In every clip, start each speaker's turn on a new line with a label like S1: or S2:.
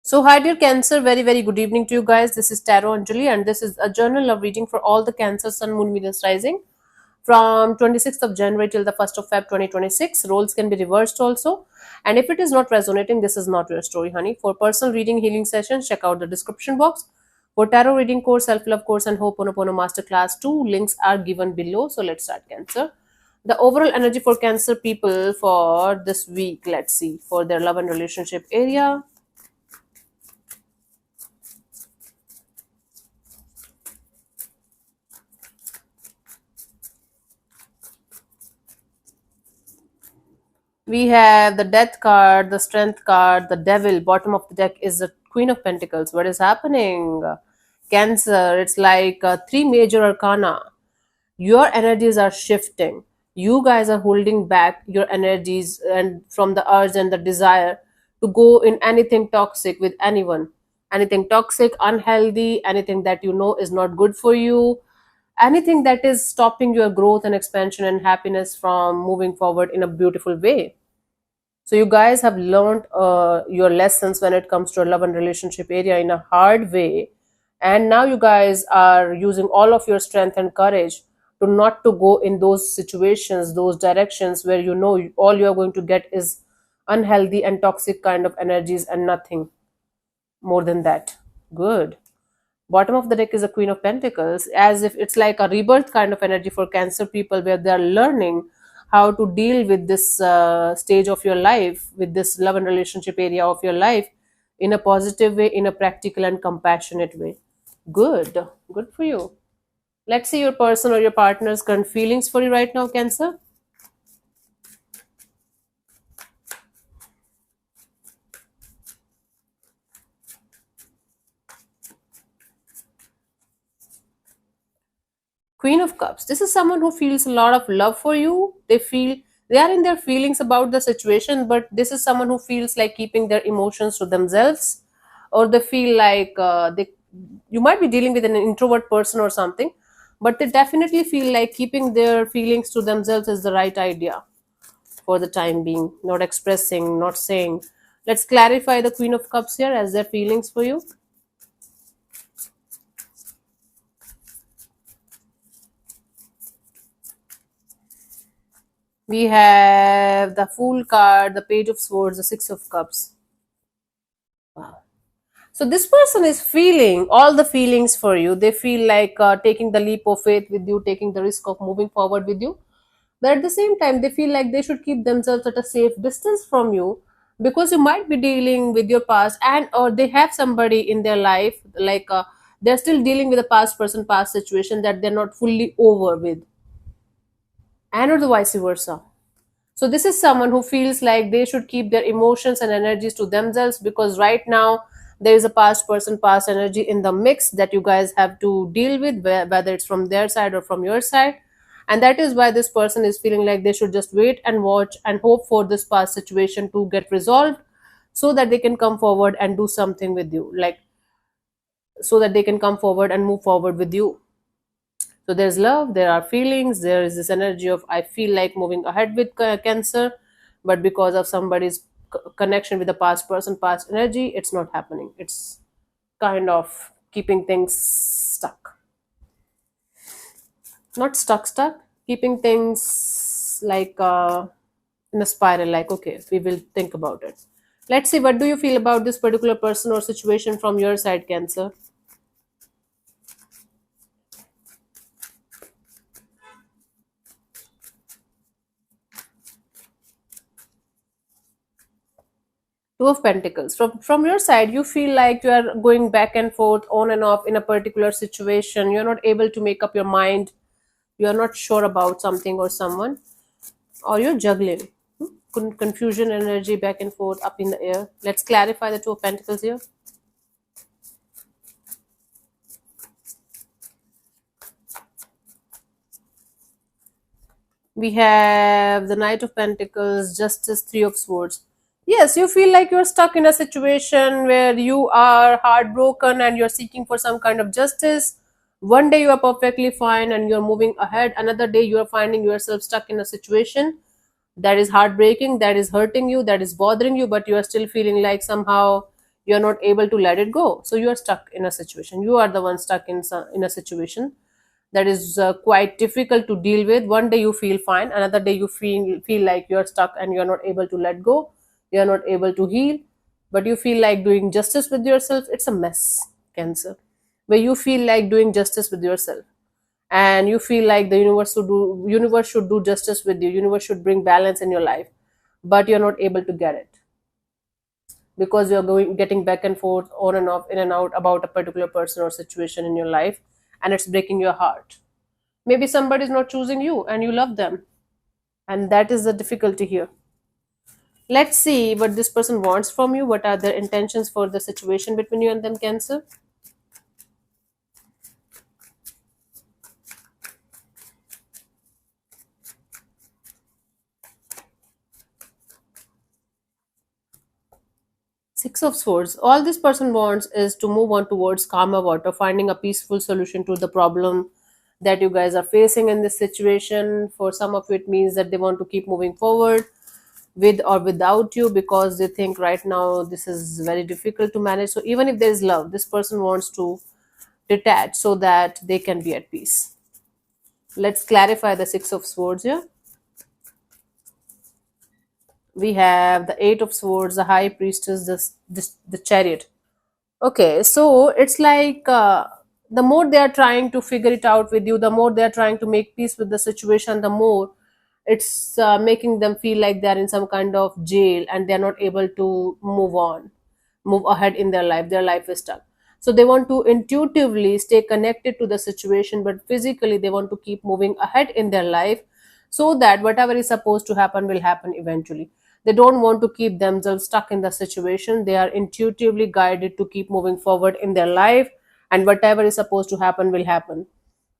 S1: So, hi dear Cancer, very very good evening to you guys. This is Tarot Anjali, and this is a journal of reading for all the Cancer Sun, Moon, Venus rising from 26th of January till the 1st of Feb 2026. Roles can be reversed also, and if it is not resonating, this is not your story, honey. For personal reading healing sessions, check out the description box. For tarot reading course, self love course, and Ho'oponopono masterclass, two links are given below. So let's start, Cancer. The overall energy for Cancer people for this week. Let's see for their love and relationship area. We have the death card, the strength card, the devil. Bottom of the deck is the queen of pentacles. What is happening? Cancer, it's like three major arcana. Your energies are shifting. You guys are holding back your energies and from the urge and the desire to go in anything toxic with anyone. Anything toxic, unhealthy, anything that you know is not good for you, anything that is stopping your growth and expansion and happiness from moving forward in a beautiful way. So you guys have learned your lessons when it comes to a love and relationship area in a hard way, and now you guys are using all of your strength and courage to not to go in those situations, those directions where you know all you are going to get is unhealthy and toxic kind of energies and nothing more than that. Good. Bottom of the deck is a queen of pentacles, as if it's like a rebirth kind of energy for Cancer people, where they are learning how to deal with this stage of your life, with this love and relationship area of your life, in a positive way, in a practical and compassionate way. Good for you. Let's see your person or your partner's current feelings for you right now, Cancer. Queen of Cups. This is someone who feels a lot of love for you. They are in their feelings about the situation, but this is someone who feels like keeping their emotions to themselves, or they feel like they. You might be dealing with an introvert person or something, but they definitely feel like keeping their feelings to themselves is the right idea for the time being. Not expressing, not saying. Let's clarify the Queen of Cups here as their feelings for you. We have the Fool card, the Page of Swords, the Six of Cups. Wow. So this person is feeling all the feelings for you. They feel like taking the leap of faith with you, taking the risk of moving forward with you. But at the same time, they feel like they should keep themselves at a safe distance from you, because you might be dealing with your past, and or they have somebody in their life, like they're still dealing with a past person, past situation that they're not fully over with, and or the vice versa. So this is someone who feels like they should keep their emotions and energies to themselves, because right now there is a past person, past energy in the mix that you guys have to deal with, whether it's from their side or from your side. And that is why this person is feeling like they should just wait and watch and hope for this past situation to get resolved, so that they can come forward and do something with you, like so that they can come forward and move forward with you. So there's love, there are feelings, there is this energy of I feel like moving ahead with Cancer, but because of somebody's connection with the past person, past energy, it's not happening. It's kind of keeping things stuck. Not stuck, keeping things like in a spiral, like, okay, we will think about it. Let's see, what do you feel about this particular person or situation from your side, Cancer? Two of Pentacles. From your side, you feel like you are going back and forth, on and off in a particular situation. You're not able to make up your mind. You're not sure about something or someone, or you're juggling. Confusion energy back and forth, up in the air. Let's clarify the Two of Pentacles here. We have the Knight of Pentacles, Justice, Three of Swords. Yes, you feel like you're stuck in a situation where you are heartbroken and you're seeking for some kind of justice. One day you are perfectly fine and you're moving ahead. Another day you are finding yourself stuck in a situation that is heartbreaking, that is hurting you, that is bothering you, but you are still feeling like somehow you're not able to let it go, so you are stuck in a situation. You are the one stuck in a situation that is quite difficult to deal with. One day you feel fine, another day you feel like you're stuck and you're not able to let go, you're not able to heal, but you feel like doing justice with yourself. It's a mess, Cancer, where you feel like doing justice with yourself, and you feel like the universe should do justice with you, universe should bring balance in your life, but you're not able to get it because you're going getting back and forth, on and off, in and out about a particular person or situation in your life, and it's breaking your heart. Maybe somebody's not choosing you and you love them, and that is the difficulty here. Let's see what this person wants from you. What are their intentions for the situation between you and them, Cancer? Six of Swords. All this person wants is to move on towards calmer water, finding a peaceful solution to the problem that you guys are facing in this situation. For some of you, it means that they want to keep moving forward with or without you, because they think right now this is very difficult to manage. So even if there is love, this person wants to detach so that they can be at peace. Let's clarify the Six of Swords here. We have the Eight of Swords, the High Priestess, the Chariot. Okay, so it's like the more they are trying to figure it out with you, the more they are trying to make peace with the situation, the more it's making them feel like they're in some kind of jail and they're not able to move on, move ahead in their life. Their life is stuck. So they want to intuitively stay connected to the situation, but physically they want to keep moving ahead in their life so that whatever is supposed to happen will happen eventually. They don't want to keep themselves stuck in the situation. They are intuitively guided to keep moving forward in their life, and whatever is supposed to happen will happen.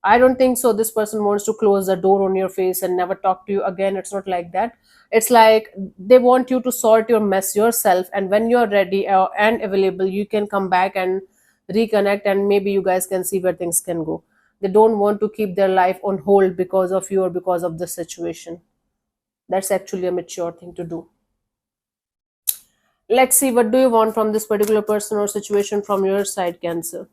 S1: I don't think so. This person wants to close the door on your face and never talk to you again. It's not like that. It's like they want you to sort your mess yourself, and when you're ready and available, you can come back and reconnect, and maybe you guys can see where things can go. They don't want to keep their life on hold because of you or because of the situation. That's actually a mature thing to do. Let's see, what do you want from this particular person or situation from your side, Cancer?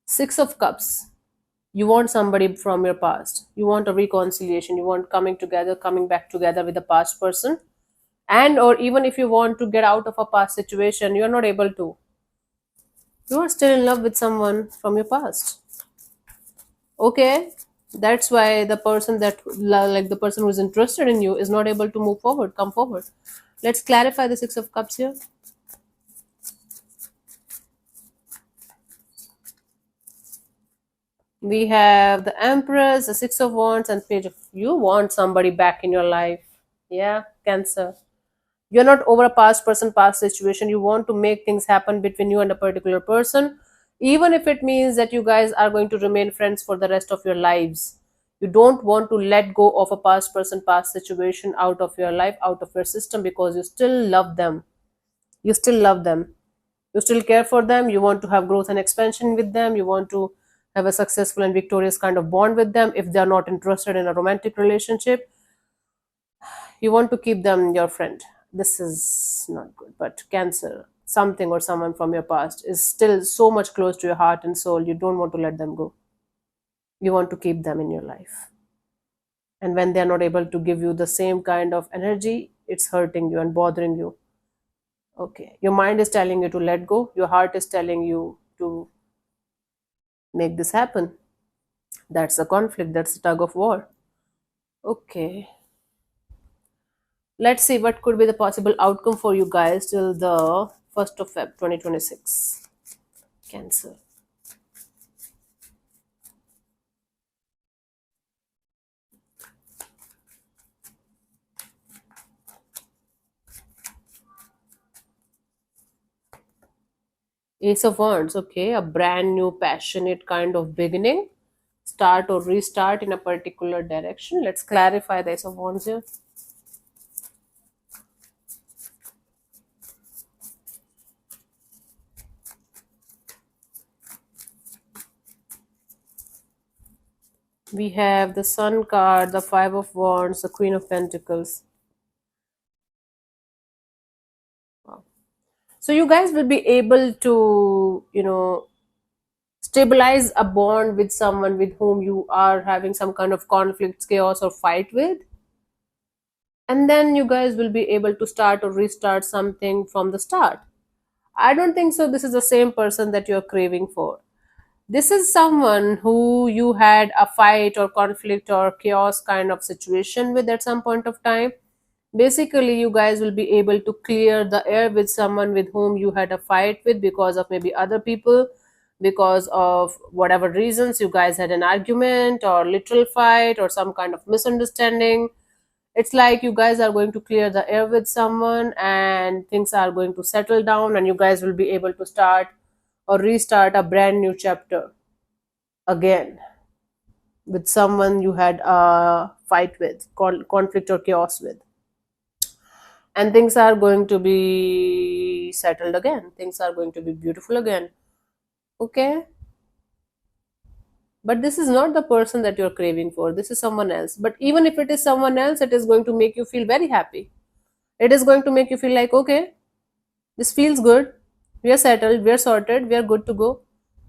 S1: Six of Cups. You want somebody from your past. You want a reconciliation. You want coming together, coming back together with the past person. And or even if you want to get out of a past situation, you're not able to. You are still in love with someone from your past. Okay, that's why the person like the person who's interested in you is not able to move forward, come forward. Let's clarify the Six of Cups here. We have the Empress, the Six of Wands, and Page of. You want somebody back in your life. Yeah, Cancer. You're not over a past person, past situation. You want to make things happen between you and a particular person, even if it means that you guys are going to remain friends for the rest of your lives. You don't want to let go of a past person, past situation out of your life, out of your system, because you still love them. You still love them. You still care for them. You want to have growth and expansion with them. You want to have a successful and victorious kind of bond with them. If they are not interested in a romantic relationship, you want to keep them your friend. This is not good. But Cancer, something or someone from your past is still so much close to your heart and soul. You don't want to let them go. You want to keep them in your life. And when they're not able to give you the same kind of energy, it's hurting you and bothering you. Okay. Your mind is telling you to let go. Your heart is telling you to make this happen. That's a conflict. That's a tug of war. Okay. Let's see what could be the possible outcome for you guys till the 1st of Feb 2026. Cancer. Ace of Wands. Okay. A brand new, passionate kind of beginning. Start or restart in a particular direction. Let's clarify the Ace of Wands here. We have the Sun card, the Five of Wands, the Queen of Pentacles. Wow. So you guys will be able to, stabilize a bond with someone with whom you are having some kind of conflict, chaos, or fight with. And then you guys will be able to start or restart something from the start. I don't think so. This is the same person that you're craving for. This is someone who you had a fight or conflict or chaos kind of situation with at some point of time. Basically, you guys will be able to clear the air with someone with whom you had a fight with because of maybe other people, because of whatever reasons you guys had an argument or literal fight or some kind of misunderstanding. It's like you guys are going to clear the air with someone and things are going to settle down and you guys will be able to start or restart a brand new chapter again with someone you had a fight with, conflict or chaos with. And things are going to be settled again. Things are going to be beautiful again. Okay? But this is not the person that you're craving for. This is someone else. But even if it is someone else, it is going to make you feel very happy. It is going to make you feel like, okay, this feels good. We are settled. We are sorted. We are good to go.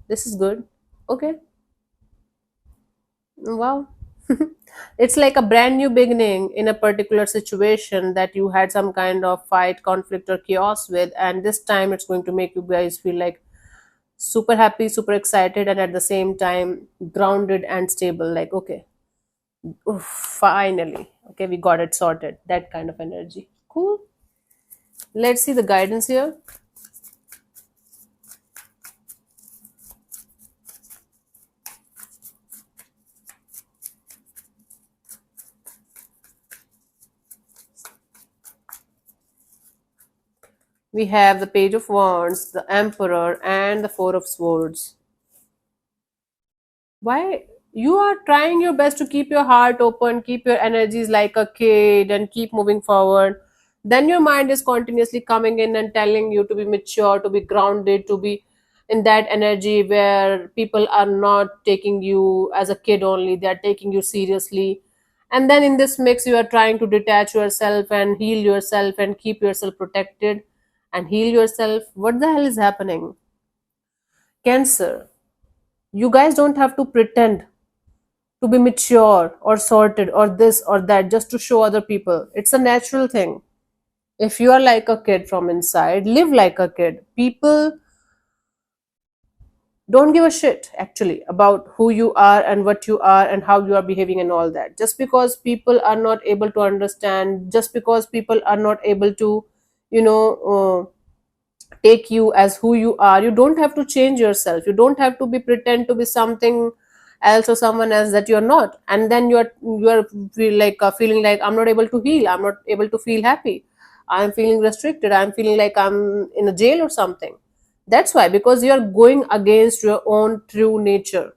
S1: This is good. Okay. Wow. It's like a brand new beginning in a particular situation that you had some kind of fight, conflict, or chaos with. And this time it's going to make you guys feel like super happy, super excited, and at the same time grounded and stable. Like, okay, oof, finally. Okay, we got it sorted. That kind of energy. Cool. Let's see the guidance here. We have the Page of Wands, the Emperor, and the Four of Swords. Why you are trying your best to keep your heart open, keep your energies like a kid, and keep moving forward. Then your mind is continuously coming in and telling you to be mature, to be grounded, to be in that energy where people are not taking you as a kid only, they are taking you seriously. And then in this mix, you are trying to detach yourself and heal yourself and keep yourself protected and heal yourself. What the hell is happening? Cancer, you guys don't have to pretend to be mature or sorted or this or that just to show other people. It's a natural thing. If you are like a kid from inside, live like a kid. People don't give a shit actually about who you are and what you are and how you are behaving and all that. Just because people are not able to understand, just because people are not able to, you know, take you as who you are, you don't have to change yourself. You don't have to be pretend to be something else or someone else that you're not, and then you're feeling like I'm not able to heal, I'm not able to feel happy, I'm feeling restricted, I'm feeling like I'm in a jail or something. That's why, because you're going against your own true nature.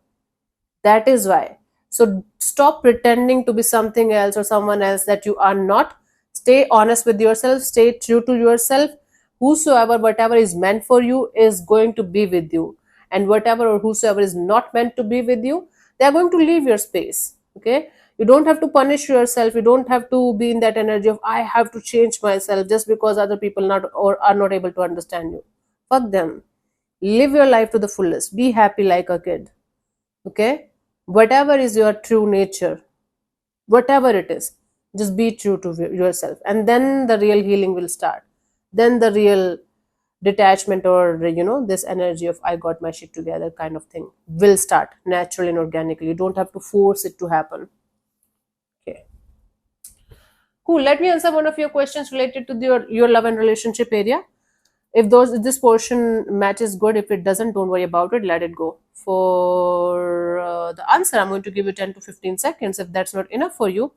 S1: That is why. So stop pretending to be something else or someone else that you are not. Stay honest with yourself, stay true to yourself. Whosoever, whatever is meant for you is going to be with you. And whatever or whosoever is not meant to be with you, they are going to leave your space. Okay? You don't have to punish yourself. You don't have to be in that energy of I have to change myself just because other people not or are not able to understand you. Fuck them. Live your life to the fullest. Be happy like a kid. Okay, whatever is your true nature, whatever it is, just be true to yourself, and then the real healing will start. Then the real detachment, or this energy of I got my shit together kind of thing will start naturally and organically. You don't have to force it to happen. Okay, cool. Let me answer one of your questions related to your love and relationship area. If this portion matches good, if it doesn't, don't worry about it, let it go. For the answer, I'm going to give you 10 to 15 seconds. If that's not enough for you,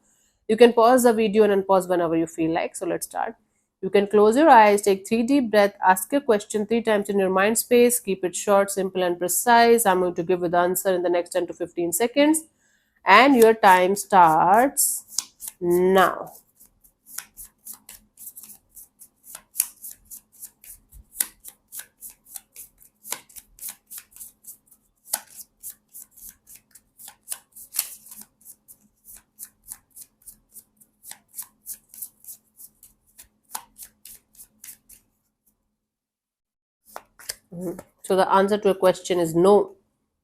S1: you can pause the video and unpause whenever you feel like. So let's start. You can close your eyes, take 3 deep breaths, ask your question 3 times in your mind space, keep it short, simple, and precise. I'm going to give you the answer in the next 10 to 15 seconds, and your time starts now. So the answer to a question is no.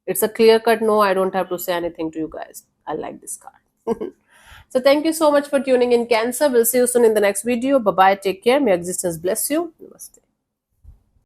S1: It's a clear cut no. I don't have to say anything to you guys. I like this card. So thank you so much for tuning in, Cancer. We'll see you soon in the next video. Bye bye. Take care. May existence bless you. Namaste.